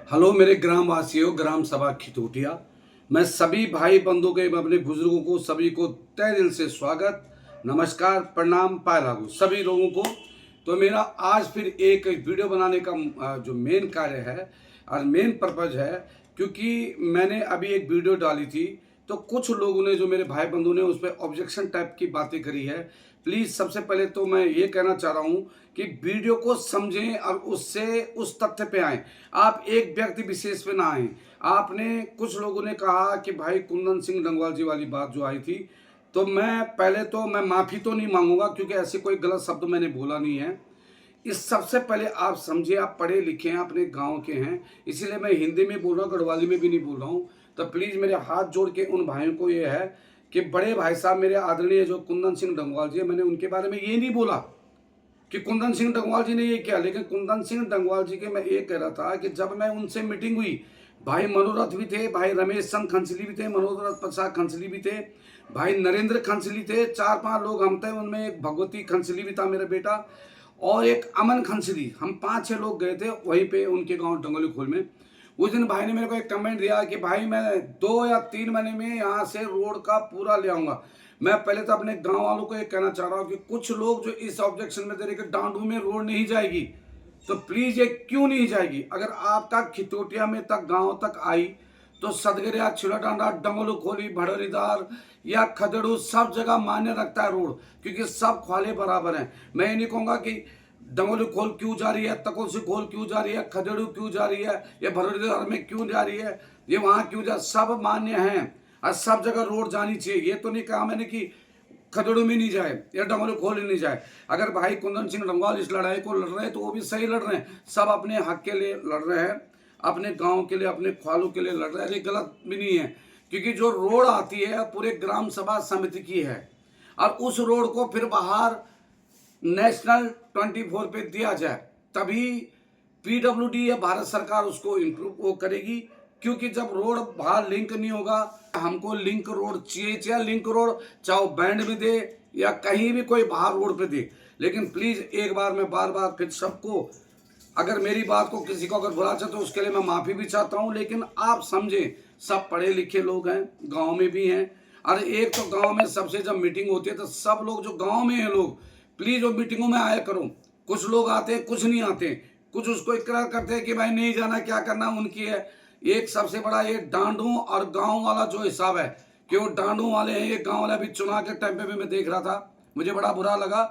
Hello मेरे ग्राम वासियों, ग्राम सभा खितोटिया। मैं सभी भाई बंधु के अपने बुजुर्गों को सभी को तहे दिल से स्वागत, नमस्कार, प्रणाम, पाए लागू सभी लोगों को। तो मेरा आज फिर एक वीडियो बनाने का जो मेन कार्य है और मेन पर्पज है, क्योंकि मैंने अभी एक वीडियो डाली थी तो कुछ लोगों ने, जो मेरे भाई बंधु ने, उस पर ऑब्जेक्शन टाइप की बातें करी है। प्लीज़ सबसे पहले तो मैं ये कहना चाह रहा हूँ कि वीडियो को समझें और उससे उस तथ्य पे आएँ। आप एक व्यक्ति विशेष पे ना आए। आपने, कुछ लोगों ने कहा कि भाई कुंदन सिंह डंगवाल जी वाली बात जो आई थी, तो मैं पहले तो मैं माफ़ी तो नहीं मांगूंगा, क्योंकि ऐसे कोई गलत शब्द मैंने बोला नहीं है। इस सबसे पहले आप समझिए, आप पढ़े लिखे हैं, अपने गांव के हैं, इसीलिए मैं हिंदी में बोल रहा हूँ, गढ़वाली में भी नहीं बोल रहा हूँ। तो प्लीज़ मेरे हाथ जोड़ के उन भाइयों को ये है कि बड़े भाई साहब मेरे आदरणीय जो कुंदन सिंह डंगवाल जी है, मैंने उनके बारे में ये नहीं बोला कि कुंदन सिंह डंगवाल जी ने ये किया, लेकिन कुंदन सिंह डंगवाल जी के मैं ये कह रहा था कि जब मैं उनसे मीटिंग हुई, भाई मनोरथ भी थे, भाई रमेश चंद खंसली भी थे, मनोरथ प्रसाद खंसली भी थे, भाई नरेंद्र खंसली थे, 4-5 लोग हम थे, उनमें एक भगवती खंसली भी था मेरा बेटा, और एक अमन खंसली। हम 5-6 लोग गए थे वहीं पे उनके गांव डंगोली खोल में। उस दिन भाई ने मेरे को एक कमेंट दिया कि भाई मैं 2 या 3 महीने में यहाँ से रोड का पूरा ले आऊंगा। मैं पहले तो अपने गांव वालों को ये कहना चाह रहा हूँ कि कुछ लोग जो इस ऑब्जेक्शन में दे रहे कि डांडू में रोड नहीं जाएगी, तो प्लीज ये क्यों नहीं जाएगी? अगर आपका खितोटिया में तक गांव तक आई तो सदगरिया, छिलाडांडा, डंगोलू खोली, भड़ोरीदार या खदड़ू सब जगह मान्य रखता है रोड, क्योंकि सब ख्वाले बराबर हैं। मैं ये नहीं कहूँगा कि डंगोली खोल क्यों जा रही है, तकोसी खोल क्यों जा रही है, खदड़ू क्यों जा रही है, या भड़ोरीदार में क्यों जा रही है, ये वहाँ क्यों जा, सब मान्य हैं और सब जगह रोड जानी चाहिए। ये तो नहीं कहा मैंने कि खदड़ू में नहीं जाए या डंगोली खोल ही नहीं जाए। अगर भाई कुंदन सिंह डंगवाल इस लड़ाई को लड़ रहे हैं तो वो भी सही लड़ रहे हैं, सब अपने हक के लिए लड़ रहे हैं, अपने गांव के लिए, अपने ख्वालों के लिए लड़ रहे हैं। ये गलत भी नहीं है, क्योंकि जो रोड आती है पूरे ग्राम सभा समिति की है, और उस रोड को फिर बाहर नेशनल 24 पे दिया जाए, तभी पीडब्ल्यूडी या भारत सरकार उसको इम्प्रूव वो करेगी। क्योंकि जब रोड बाहर लिंक नहीं होगा, हमको लिंक रोड चाहिए, चाहे लिंक रोड चाहे बैंड में दे या कहीं भी कोई बाहर रोड पे दे। लेकिन प्लीज एक बार, मैं बार बार फिर सबको, अगर मेरी बात को किसी को अगर बुरा चाहे तो उसके लिए मैं माफी भी चाहता हूं, लेकिन आप समझें, सब पढ़े लिखे लोग हैं, गांव में भी हैं। अरे एक तो गांव में सबसे जब मीटिंग होती है तो सब लोग जो गांव में हैं लोग, प्लीज वो मीटिंगों में आया करो। कुछ लोग आते हैं, कुछ नहीं आते, कुछ उसको इकरार करते हैं कि भाई नहीं जाना, क्या करना उनकी है। एक सबसे बड़ा ये डांडू और गांव वाला जो हिसाब है कि वो डांडू वाले हैं, ये गांव वाले। अभी चुनाव के टाइम पे भी मैं देख रहा था, मुझे बड़ा बुरा लगा।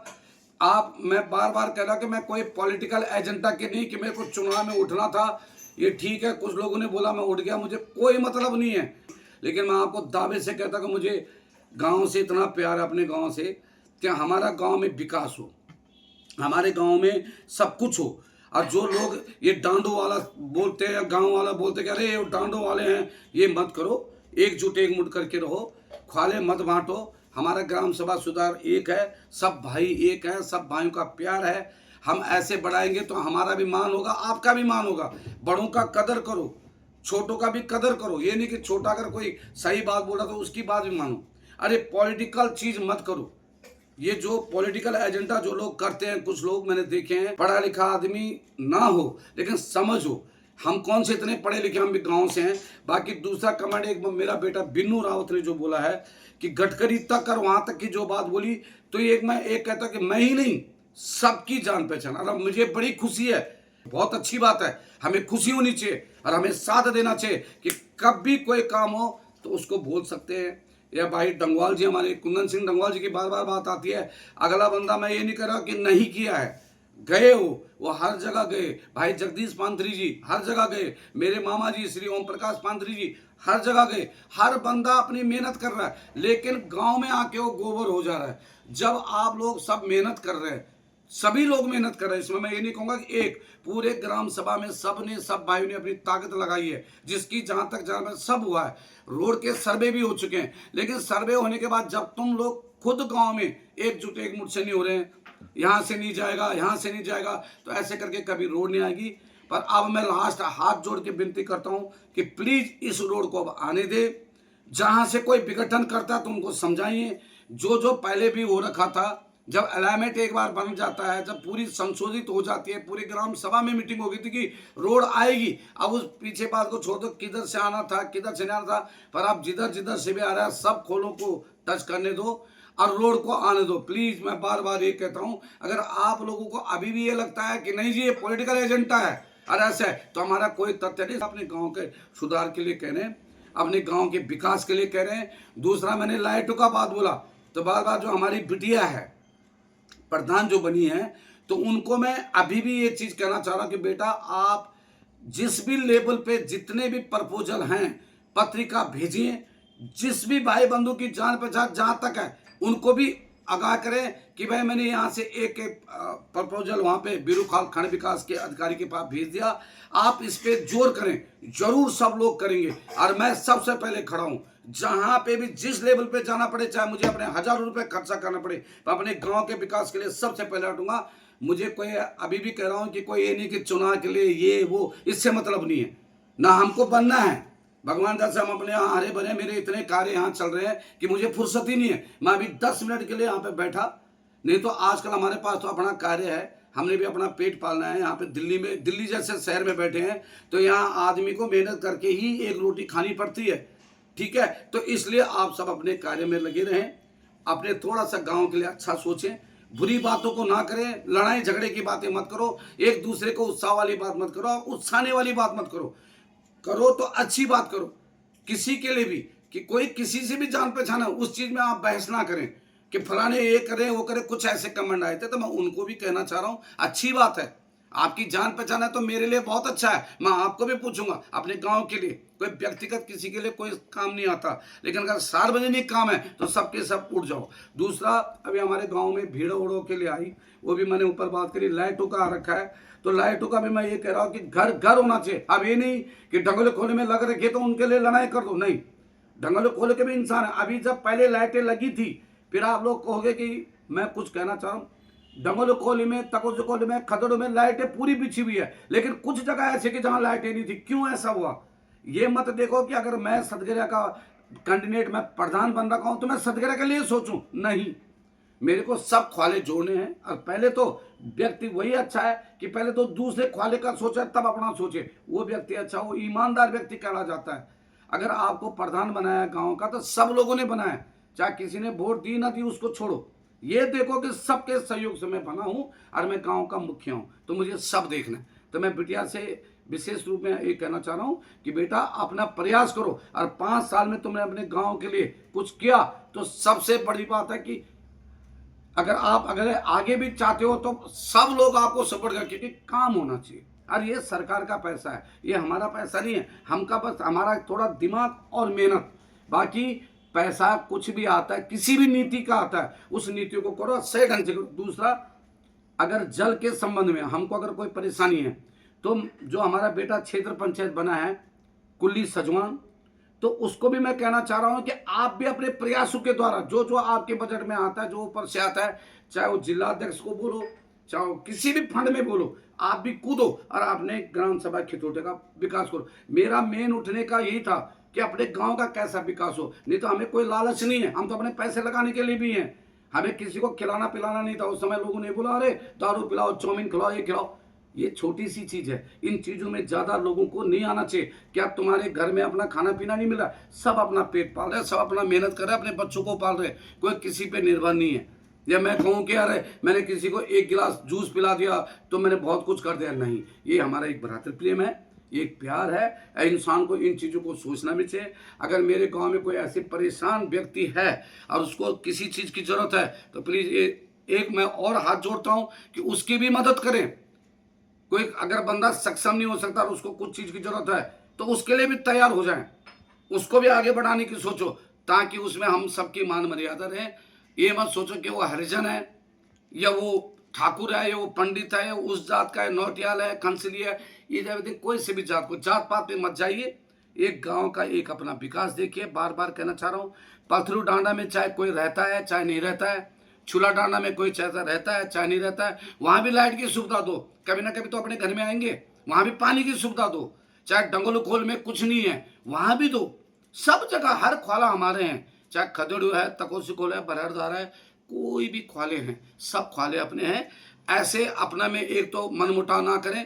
मैं बार बार कह रहा कि मैं कोई पॉलिटिकल एजेंडा के नहीं कि मेरे को चुनाव में उठना था, ये ठीक है, कुछ लोगों ने बोला मैं उठ गया, मुझे कोई मतलब नहीं है। लेकिन मैं आपको दावे से कहता कि मुझे गांव से इतना प्यार है, अपने गांव से, कि हमारा गांव में विकास हो, हमारे गांव में सब कुछ हो। और जो लोग ये डांडो वाला बोलते हैं, गांव वाला बोलते हैं कि अरे ये डांडो वाले हैं, ये मत करो, एकजुट एकमुट करके रहो, ख्वाले मत बांटो। हमारा ग्राम सभा सुधार एक है, सब भाई एक है, सब भाइयों का प्यार है। हम ऐसे बढ़ाएंगे तो हमारा भी मान होगा, आपका भी मान होगा। बड़ों का कदर करो, छोटों का भी कदर करो। ये नहीं कि छोटा अगर कोई सही बात बोला तो उसकी बात भी मानो। अरे पॉलिटिकल चीज मत करो। ये जो पॉलिटिकल एजेंडा जो लोग करते हैं, कुछ लोग मैंने देखे हैं, पढ़ा लिखा आदमी ना हो लेकिन समझ हो। हम कौन से इतने पढ़े लिखे, हम भी गांव से हैं। बाकी दूसरा कमेंट एक मेरा बेटा बिन्नू रावत ने जो बोला है कि गडकरी तक और वहां तक की जो बात बोली, तो मैं एक कहता कि मैं ही नहीं, सबकी जान पहचान। और मुझे बड़ी खुशी है, बहुत अच्छी बात है, हमें खुशी होनी चाहिए और हमें साथ देना चाहिए कि कब भी कोई काम हो तो उसको बोल सकते हैं। या भाई डंगवाल जी, हमारे कुंदन सिंह डंगवाल जी की बार बार बात आती है। अगला बंदा, मैं ये नहीं कर रहा कि नहीं किया है, गए हो, वो हर जगह गए। भाई जगदीश पांथरी जी हर जगह गए, मेरे मामा जी श्री ओम प्रकाश पांथरी जी हर जगह गए। हर बंदा अपनी मेहनत कर रहा है, लेकिन गांव में आके वो गोबर हो जा रहा है। जब आप लोग सब मेहनत कर रहे हैं, सभी लोग मेहनत कर रहे हैं, इसमें मैं ये नहीं कहूंगा कि एक, पूरे ग्राम सभा में सब भाइयों ने अपनी ताकत लगाई है, जिसकी जहां तक जहां सब हुआ है। रोड के सर्वे भी हो चुके हैं, लेकिन सर्वे होने के बाद जब तुम लोग खुद गांव में एकजुट एकमुट से नहीं हो रहे हैं, यहाँ से नहीं जाएगा, यहाँ से नहीं जाएगा, तो ऐसे करके कभी रोड नहीं आएगी। पर अब मैं लास्ट हाथ जोड़ के विनती करता हूं कि प्लीज इस रोड को अब आने दे। जहां से कोई विघटन करता तो उनको समझाइए। जो जो पहले भी हो रखा था, जब अलाइनमेंट एक बार बन जाता है, जब पूरी संशोधित हो जाती है, पूरी ग्राम सभा में मीटिंग होगी थी कि रोड आएगी, अब उस पीछे बात को छोड़ दो किधर से आना था किधर से नहीं आना था, पर आप जिधर जिधर से भी आ रहा है सब खोलों को टच करने दो और रोड को आने दो प्लीज। मैं बार बार ये कहता हूं, अगर आप लोगों को अभी भी ये लगता है कि नहीं जी ये पॉलिटिकल एजेंडा है और ऐसा है, तो हमारा कोई तथ्य नहीं। अपने गांव के सुधार के लिए कह रहे हैं, अपने गांव के विकास के लिए कह रहे हैं। दूसरा, मैंने लाइटों का बात बोला, तो बार बार जो हमारी बिटिया है प्रधान जो बनी है, तो उनको मैं अभी भी ये चीज कहना चाह रहा हूं कि बेटा आप जिस भी लेवल पे जितने भी प्रपोजल हैं पत्रिका भेजिए, जिस भी भाई बंधु की जान पहचान जहां तक है उनको भी आगाह करें कि भाई मैंने यहाँ से एक प्रपोजल वहां पे बिरूखाल खंड विकास के अधिकारी के पास भेज दिया, आप इस पे जोर करें, जरूर सब लोग करेंगे। और मैं सबसे पहले खड़ा हूं, जहां पे भी जिस लेवल पे जाना पड़े, चाहे मुझे अपने हजारों रुपए खर्चा करना पड़े, मैं अपने गांव के विकास के लिए सबसे पहले हटूंगा। मुझे कोई अभी भी कह रहा हूं कि कोई ये नहीं कि चुनाव के लिए ये वो, इससे मतलब नहीं है, ना हमको बनना है। भगवान दस हम अपने यहाँ हरे भरे, मेरे इतने कार्य यहाँ चल रहे हैं कि मुझे फुर्सत ही नहीं है। मैं अभी 10 मिनट के लिए यहाँ पे बैठा, नहीं तो आजकल हमारे पास तो अपना कार्य है, हमने भी अपना पेट पालना है। यहाँ पे दिल्ली में, दिल्ली जैसे शहर में बैठे हैं तो यहाँ आदमी को मेहनत करके ही एक रोटी खानी पड़ती है, ठीक है। तो इसलिए आप सब अपने कार्य में लगे रहें, अपने थोड़ा सा गाँव के लिए अच्छा सोचें, बुरी बातों को ना करें, लड़ाई झगड़े की बातें मत करो, एक दूसरे को उत्साह वाली बात मत करो, उत्साहने वाली बात मत करो, करो तो अच्छी बात करो। किसी के लिए भी कि कोई किसी से भी जान पहचान है उस चीज में आप बहस ना करें कि फलाने ये करे वो करे, कुछ ऐसे कमेंट आए थे तो मैं उनको भी कहना चाह रहा हूं अच्छी बात है, आपकी जान पहचान है तो मेरे लिए बहुत अच्छा है, मैं आपको भी पूछूंगा अपने गांव के लिए। कोई व्यक्तिगत किसी के लिए कोई काम नहीं आता, लेकिन अगर सार्वजनिक काम है तो सबके सब उठ जाओ। दूसरा, अभी हमारे गांव में भीड़ ओड़ों के लिए आई, वो भी मैंने ऊपर बात करी, लाइटों का आ रखा है, तो लाइटों का भी मैं ये कह रहा हूँ कि घर घर होना चाहिए। अब ये नहीं कि ढंगोले खोले में लग रखे तो उनके लिए लड़ाई कर दो, नहीं, ढंगोले खोले के भी इंसान है। अभी जब पहले लाइटें लगी थी, फिर आप लोग कहोगे कि मैं कुछ कहना चाह रहा हूँ, डंगोल कोली में, तकोज कोली में, खदड़ों में लाइटें पूरी बिछी हुई है, लेकिन कुछ जगह ऐसे कि जहां लाइटें नहीं थी। क्यों ऐसा हुआ? ये मत देखो कि अगर मैं सदगेरा का कैंडिडेट, मैं प्रधान बन रखा हूं तो मैं सदगेरा के लिए सोचूं, नहीं, मेरे को सब ख्वाले जोड़ने हैं। और पहले तो व्यक्ति वही अच्छा है कि पहले तो दूसरे ख्वाले का सोचे तब अपना सोचे, वो व्यक्ति अच्छा, वो ईमानदार व्यक्ति कहला जाता है। अगर आपको प्रधान बनाया गांव का तो सब लोगों ने बनाया, चाहे किसी ने वोट दी ना दी उसको छोड़ो, ये देखो कि सबके सहयोग से मैं बना हूं और मैं गांव का मुखिया हूं, तो मुझे सब देखना है। तो मैं बिटिया से विशेष रूप में ये कहना चाह रहा हूं कि बेटा अपना प्रयास करो, और 5 साल में तुमने अपने गांव के लिए कुछ किया तो सबसे बड़ी बात है कि अगर आगे भी चाहते हो तो सब लोग आपको सपोर्ट करें, क्योंकि काम होना चाहिए। और ये सरकार का पैसा है, ये हमारा पैसा नहीं है, हमका बस हमारा थोड़ा दिमाग और मेहनत, बाकी पैसा कुछ भी आता है, किसी भी नीति का आता है, उस नीति को करो, सही ढंग से करो। दूसरा, अगर जल के संबंध में हमको अगर कोई परेशानी है तो जो हमारा बेटा क्षेत्र पंचायत बना है कुल्ली सजवान, तो उसको भी मैं कहना चाह रहा हूं कि आप भी अपने प्रयासों के द्वारा जो जो आपके बजट में आता है, जो ऊपर से आता है, चाहे वो जिला अध्यक्ष को बोलो, चाहे वो किसी भी फंड में बोलो, आप भी कूदो और अपने ग्राम सभा खितौटे का विकास करो। मेरा मेन उठने का यही था कि अपने गांव का कैसा विकास हो, नहीं तो हमें कोई लालच नहीं है, हम तो अपने पैसे लगाने के लिए भी हैं, हमें किसी को खिलाना पिलाना नहीं था। उस समय लोगों ने बोला अरे दारू पिलाओ, चाउमीन खिलाओ, ये खिलाओ, ये छोटी सी चीज है, इन चीजों में ज्यादा लोगों को नहीं आना चाहिए। क्या तुम्हारे घर में अपना खाना पीना नहीं मिला? सब अपना पेट पाल रहे, सब अपना मेहनत कर रहे, अपने बच्चों को पाल रहे, कोई किसी पे निर्भर नहीं है। या मैं कहूँ कि अरे मैंने किसी को 1 गिलास जूस पिला दिया तो मैंने बहुत कुछ कर दिया, नहीं, ये हमारा एक भ्रातृप्रेम है, एक प्यार है। इंसान को इन चीज़ों को सोचना भी चाहिए। अगर मेरे गांव में कोई ऐसे परेशान व्यक्ति है और उसको किसी चीज़ की जरूरत है तो प्लीज़ एक मैं और हाथ जोड़ता हूं कि उसकी भी मदद करें। कोई अगर बंदा सक्षम नहीं हो सकता और उसको कुछ चीज़ की जरूरत है तो उसके लिए भी तैयार हो जाएं, उसको भी आगे बढ़ाने की सोचो, ताकि उसमें हम सबकी मान मर्यादा रहे। ये मत सोचो कि वो हरिजन है या वो ठाकुर है या वो पंडित है या उस जात का है, नौटियाल है, कंसली है, ये जब कोई से भी जात को, जात पात में मत जाइए। एक गांव का एक अपना विकास देखिए। बार बार कहना चाह रहा हूँ, पथरू डांडा में चाहे कोई रहता है चाहे नहीं रहता है, छुला डांडा में कोई चाहे रहता है चाहे नहीं रहता है, वहां भी लाइट की सुविधा दो, कभी ना कभी तो अपने घर में आएंगे, वहां भी पानी की सुविधा दो। चाहे डंगोल खोल में कुछ नहीं है वहां भी दो, सब जगह हर ख्वाला हमारे हैं, चाहे खदड़ू है, तकोसी खोल है, बरहरदार है, कोई भी ख्वाले हैं, सब ख्वाले अपने हैं। ऐसे अपना में एक तो मनमुटाव ना करें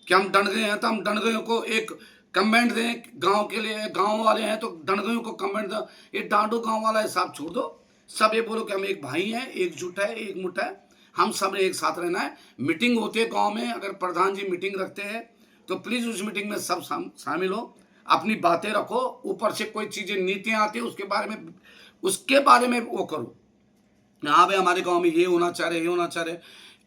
कि हम दंडगे हैं तो हम दंडगेयों को एक कमेंट दें। गांव के लिए गांव वाले हैं तो दंडगेयों को कमेंट दो। ये डांडू गांव वाला हिसाब छोड़ दो। सब ये बोलो कि हम एक भाई हैं, एकजुट है, एक मुठ है, हम सब ने एक साथ रहना है। मीटिंग होती है गांव में, अगर प्रधान जी मीटिंग रखते हैं तो प्लीज उस मीटिंग में सब शामिल हो, अपनी बातें रखो। ऊपर से कोई चीजें नीतियां आती है उसके बारे में वो करो। हाँ भाई हमारे गांव में ये होना चाह रहे, ये होना चाह रहे।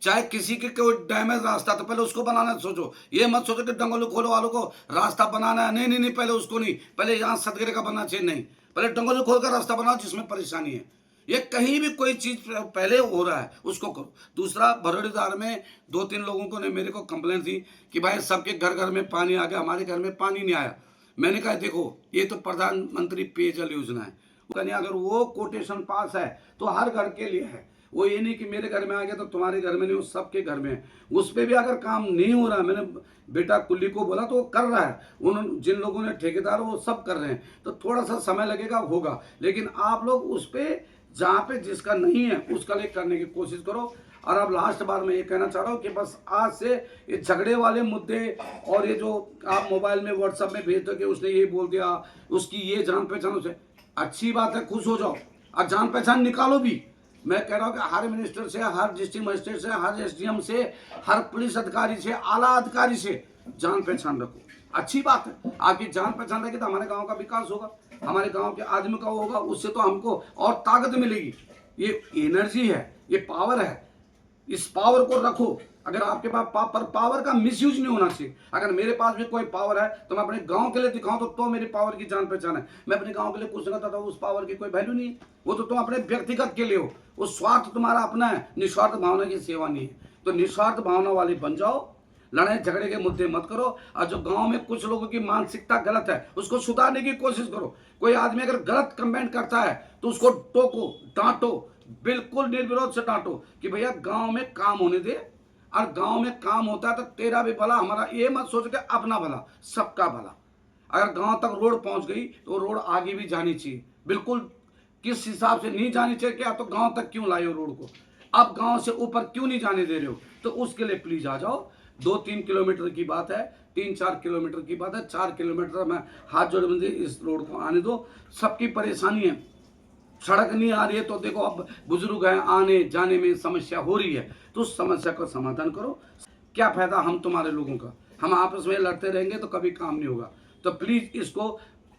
चाहे किसी के कोई डैमेज रास्ता तो पहले उसको बनाना सोचो। ये मत सोचो कि डंगोली खोलो वालों को रास्ता बनाना है। नहीं नहीं नहीं, पहले उसको नहीं, पहले यहाँ सदगिरे का बनना चाहिए। नहीं, पहले डंगोली खोल कर रास्ता बनाओ जिसमें परेशानी है। ये कहीं भी कोई चीज पहले हो रहा है उसको करो। दूसरा, भरोड़ीदार में 2-3 लोगों को ने मेरे को कंप्लेंट दी कि भाई सबके घर घर में पानी आ गया, हमारे घर में पानी नहीं आया। मैंने कहा देखो ये तो प्रधानमंत्री पेयजल योजना है, अगर वो कोटेशन पास है तो हर घर के लिए है। वो ये नहीं कि मेरे घर में आ गया तो तुम्हारे घर में नहीं, वो सबके घर में है। उस पर भी अगर काम नहीं हो रहा, मैंने बेटा कुल्ली को बोला तो वो कर रहा है। उन जिन लोगों ने ठेकेदार वो सब कर रहे हैं, तो थोड़ा सा समय लगेगा, होगा। लेकिन आप लोग उस पर जहाँ पे जिसका नहीं है उसका लिए करने की कोशिश करो। और अब लास्ट बार मैं ये कहना चाह रहा हूँ कि बस आज से ये झगड़े वाले मुद्दे और ये जो आप मोबाइल में व्हाट्सएप में भेज दो कि उसने ये बोल दिया, उसकी ये जान पहचान, उसे अच्छी बात है, खुश हो जाओ और जान पहचान निकालो भी। मैं कह रहा हूँ कि हर मिनिस्टर से, हर डिस्ट्रिक्ट मजिस्ट्रेट से, हर एसडीएम से, हर पुलिस अधिकारी से, आला अधिकारी से जान पहचान रखो। अच्छी बात है, आपकी जान पहचान रखी तो हमारे गांव का विकास होगा, हमारे गांव के आदमी का होगा, उससे तो हमको और ताकत मिलेगी। ये एनर्जी है, ये पावर है, इस पावर को रखो। अगर आपके पास पावर का मिसयूज नहीं होना चाहिए। अगर मेरे पास भी कोई पावर है तो मैं अपने गांव के लिए दिखाऊं तो मेरी पावर की जान पहचान है। मैं अपने गांव के लिए कुछ नहीं करता तो उस पावर की कोई वैल्यू नहीं है। वो तो तुम अपने व्यक्तिगत के लिए हो, वो स्वार्थ तुम्हारा अपना है, निस्वार्थ भावना की सेवा नहीं है। तो निस्वार्थ भावना वाले बन जाओ, लड़ाई झगड़े के मुद्दे मत करो। और जो गांव में कुछ लोगों की मानसिकता गलत है उसको सुधारने की कोशिश करो। कोई आदमी अगर गलत कमेंट करता है तो उसको टोको, डांटो, बिल्कुल निर्विरोध से डांटो कि भैया गांव में काम होने दे। और गांव में काम होता है तो तेरा भी भला, हमारा ये मत सोच के अपना भला, सबका भला। अगर गांव तक रोड पहुंच गई तो रोड आगे भी जानी चाहिए। बिल्कुल किस हिसाब से नहीं जानी चाहिए, क्या तो गांव तक क्यों लाए हो रोड को, अब गांव से ऊपर क्यों नहीं जाने दे रहे हो, तो उसके लिए प्लीज आ जाओ। 2-3 किलोमीटर की बात है, 3-4 किलोमीटर की बात है, 4 किलोमीटर में हाथ जोड़ बंदे इस रोड को आने दो। सबकी परेशानी है, सड़क नहीं आ रही है तो देखो अब बुजुर्ग हैं, आने जाने में समस्या हो रही है, तो उस समस्या का समाधान करो। क्या फायदा हम तुम्हारे लोगों का, हम आपस में लड़ते रहेंगे तो कभी काम नहीं होगा। तो प्लीज इसको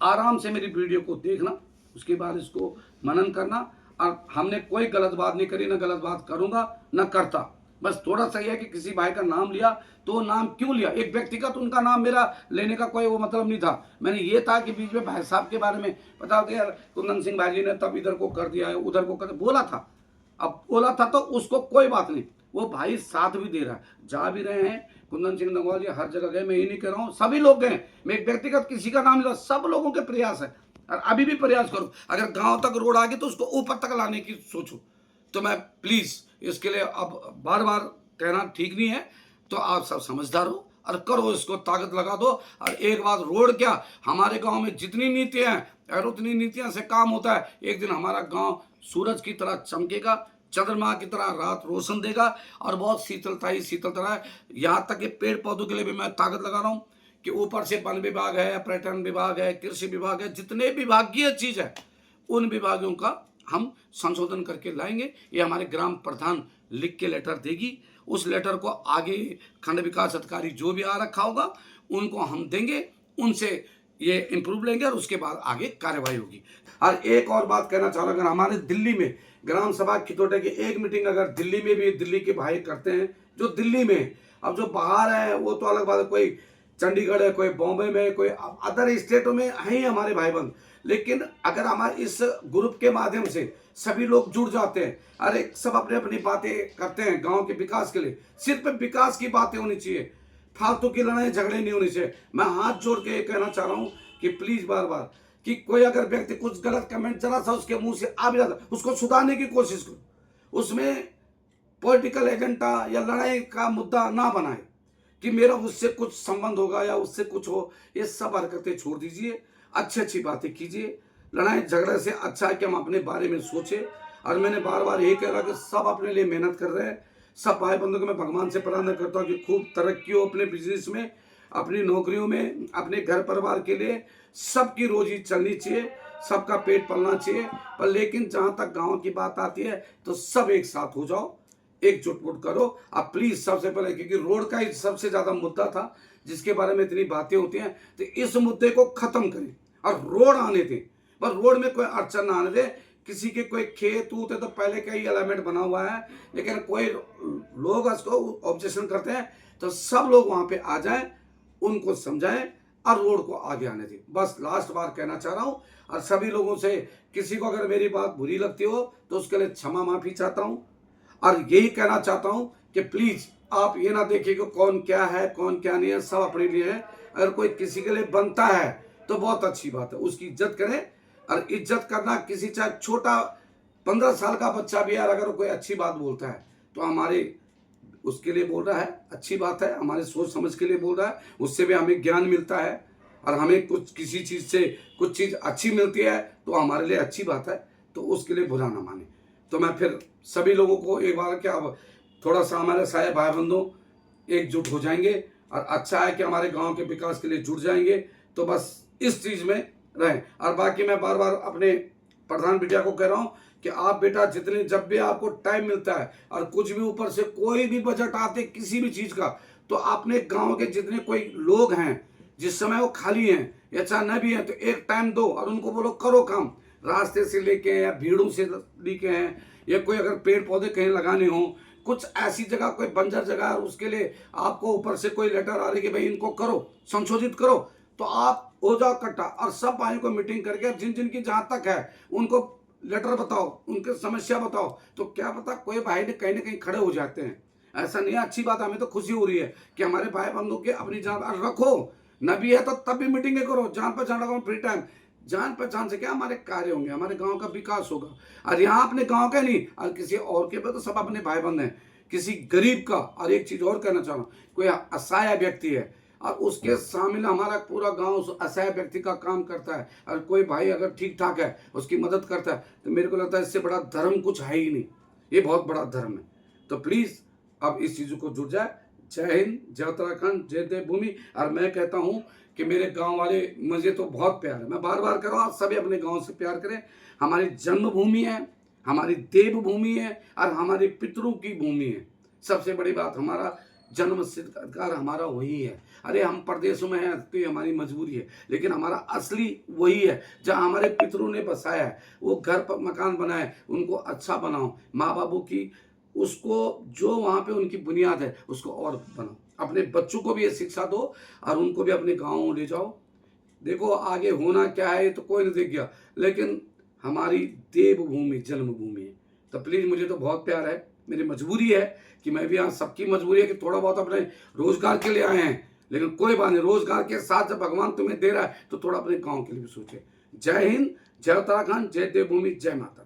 आराम से मेरी वीडियो को देखना, उसके बाद इसको मनन करना। और हमने कोई गलत बात नहीं करी, ना गलत बात करूंगा ना करता। बस थोड़ा सा यह है कि किसी भाई का नाम लिया तो नाम क्यों लिया, एक व्यक्तिगत उनका नाम मेरा लेने का कोई वो मतलब नहीं था। मैंने ये था कि बीच में भाई साहब के बारे में पता हो यार, कुंदन सिंह भाई जी ने तब इधर को कर दिया है, उधर को कर बोला था। अब बोला था तो उसको कोई बात नहीं, वो भाई साथ भी दे रहा है, जा भी रहे हैं। कुंदन सिंह नगवाल जी हर जगह गए, मैं ये नहीं कह रहा हूँ, सभी लोग गए। मैं एक व्यक्तिगत किसी का नाम लिया, सब लोगों के प्रयास है। और अभी भी प्रयास करो, अगर गांव तक रोड आ गई तो उसको ऊपर तक लाने की सोचो। तो मैं प्लीज इसके लिए अब बार बार कहना ठीक नहीं है, तो आप सब समझदार हो और करो, इसको ताकत लगा दो। और एक बात, रोड क्या, हमारे गांव में जितनी नीतियां हैं, अगर उतनी नीतियां से काम होता है, एक दिन हमारा गांव सूरज की तरह चमकेगा, चंद्रमा की तरह रात रोशन देगा और बहुत शीतलता ही शीतलता है। यहाँ तक कि पेड़ पौधों के लिए भी मैं ताकत लगा रहा हूँ कि ऊपर से वन विभाग है, पर्यटन विभाग है, कृषि विभाग है, जितने विभागीय चीज है उन विभागों का हम संशोधन करके लाएंगे। ये हमारे ग्राम प्रधान लिख के लेटर देगी, उस लेटर को आगे खंड विकास अधिकारी जो भी आ रखा होगा उनको हम देंगे, उनसे ये इम्प्रूव लेंगे और उसके बाद आगे कार्यवाही होगी। और एक और बात कहना चाह रहा हूँ, अगर हमारे दिल्ली में ग्राम सभा खितौटे की एक मीटिंग अगर दिल्ली में भी दिल्ली के भाई करते हैं, जो दिल्ली में, अब जो बाहर है वो तो अलग बात है, कोई चंडीगढ़ है, कोई बॉम्बे में, कोई अदर स्टेटों में है ही हमारे भाई बंद। लेकिन अगर हमारे इस ग्रुप के माध्यम से सभी लोग जुड़ जाते हैं, अरे सब अपने अपनी बातें करते हैं गांव के विकास के लिए, सिर्फ विकास की बातें होनी चाहिए, फालतू की लड़ाई झगड़े नहीं होनी चाहिए। मैं हाथ जोड़ के ये कहना चाह रहा हूं कि प्लीज बार बार कि कोई अगर व्यक्ति कुछ गलत कमेंट जरा सा उसके मुंह से आ भी जाता, उसको सुधारने की कोशिश करो। उसमें पॉलिटिकल एजेंडा या लड़ाई का मुद्दा ना बनाए कि मेरा उससे कुछ संबंध होगा या उससे कुछ हो। ये सब हरकतें छोड़ दीजिए, अच्छी अच्छी बातें कीजिए। लड़ाई झगड़े से अच्छा है कि हम अपने बारे में सोचें, और मैंने बार बार यही कह रहा कि सब अपने लिए मेहनत कर रहे हैं। सब भाई बंधुओं को मैं भगवान से प्रार्थना करता हूँ कि खूब तरक्की हो अपने बिजनेस में, अपनी नौकरियों में, अपने घर परिवार के लिए। सबकी रोजी चलनी चाहिए, सबका पेट पलना चाहिए। पर लेकिन जहाँ तक गांव की बात आती है तो सब एक साथ हो जाओ, एकजुट करो। अब प्लीज सबसे पहले, क्योंकि रोड का ही सबसे ज्यादा मुद्दा था जिसके बारे में इतनी बातें होती हैं, तो इस मुद्दे को खत्म करें और रोड आने दें। पर रोड में कोई अड़चन ना आने दें। किसी के कोई खेत ऊत है तो पहले का ही अलाइनमेंट बना हुआ है, लेकिन कोई लोग उसको ऑब्जेक्शन करते हैं तो सब लोग वहां पे आ जाएं, उनको समझाएं और रोड को आगे आने दें। बस लास्ट बार कहना चाह रहा हूं। और सभी लोगों से, किसी को अगर मेरी बात बुरी लगती हो तो उसके लिए क्षमा माफी चाहता हूं। और यही कहना चाहता हूं कि प्लीज आप ये ना देखिए कि कौन क्या है कौन क्या नहीं है, सब अपने लिए है। अगर कोई किसी के लिए बनता है तो बहुत अच्छी बात है, उसकी इज्जत करें। और इज्जत करना, किसी चाहे छोटा 15 साल का बच्चा भी यार अगर कोई अच्छी बात बोलता है तो हमारे उसके लिए बोल रहा है, अच्छी बात है, हमारे सोच समझ के लिए बोल रहा है, उससे भी हमें ज्ञान मिलता है। और हमें कुछ किसी चीज से कुछ चीज अच्छी मिलती है तो हमारे लिए अच्छी बात है, तो उसके लिए बुरा ना माने। तो मैं फिर सभी लोगों को एक बार क्या, थोड़ा सा हमारे सारे भाई बंधु एकजुट हो जाएंगे और अच्छा है कि हमारे गांव के विकास के लिए जुट जाएंगे। तो बस इस चीज में रहें। और बाकी मैं बार बार अपने प्रधान बिटिया को कह रहा हूँ कि आप बेटा जितने, जब भी आपको टाइम मिलता है और कुछ भी ऊपर से कोई भी बजट आते किसी भी चीज का, तो अपने गांव के जितने कोई लोग हैं जिस समय वो खाली हैं या चाहे न भी हैं, तो एक टाइम दो और उनको बोलो करो काम। रास्ते से लेके या भीड़ों से लेके हैं, या कोई अगर पेड़ पौधे कहीं लगाने हो, कुछ ऐसी जगह कोई बंजर जगह है उसके लिए आपको ऊपर से कोई लेटर आ रही कि भाई इनको करो, संशोधित करो, तो आप हो जाओ इकट्ठा और सब भाइयों को मीटिंग करके जिन जिन की जहां तक है उनको लेटर बताओ, उनकी समस्या बताओ। तो क्या पता कोई भाई ने कहीं ना कहीं खड़े हो जाते हैं। ऐसा नहीं है, अच्छी बात, हमें तो खुशी हो रही है कि हमारे भाई बंधु के अपनी जान रखो। न भी है तो तब भी मीटिंगें करो, जान पहचान रखो, फ्री टाइम। जान पहचान से क्या हमारे कार्य होंगे, हमारे गांव का विकास होगा। और यहाँ अपने गांव का नहीं और किसी और के पे तो सब अपने भाई बंद हैं, किसी गरीब का। और एक चीज और कहना चाह रहा हूँ, कोई असहाय व्यक्ति है और उसके शामिल हमारा पूरा गांव उस असहाय व्यक्ति का काम करता है, और कोई भाई अगर ठीक ठाक है उसकी मदद करता है, तो मेरे को लगता है इससे बड़ा धर्म कुछ है ही नहीं। ये बहुत बड़ा धर्म है। तो प्लीज अब इस चीजों को जुड़ जाए। जय हिंद, जय उत्तराखंड, जय देवभूमि। और मैं कहता हूँ कि मेरे गांव वाले, मुझे तो बहुत प्यार है, मैं बार बार कर रहा हूँ, सभी अपने गांव से प्यार करें। हमारी जन्मभूमि है, हमारी देवभूमि है और हमारे पितरों की भूमि है। सबसे बड़ी बात, हमारा जन्म सिद्ध अधिकार हमारा वही है। अरे हम प्रदेशों में हैं तो ये हमारी मजबूरी है, लेकिन हमारा असली वही है जहाँ हमारे पितरों ने बसाया है। वो घर पर मकान बनाए, उनको अच्छा बनाओ, माँ बाबू की उसको जो वहाँ पे उनकी बुनियाद है उसको और बनाओ। अपने बच्चों को भी ये शिक्षा दो और उनको भी अपने गाँव ले जाओ। देखो आगे होना क्या है तो कोई नहीं देख गया, लेकिन हमारी देवभूमि जन्मभूमि है। तो प्लीज, मुझे तो बहुत प्यार है, मेरी मजबूरी है कि मैं भी यहाँ, सबकी मजबूरी है कि थोड़ा बहुत अपने रोजगार के लिए आए हैं, लेकिन कोई बात नहीं, रोजगार के साथ जब भगवान तुम्हें दे रहा है तो थोड़ा अपने गांव के लिए भी सोचे। जय हिंद, जय उत्तराखंड, जय देवभूमि, जय माता।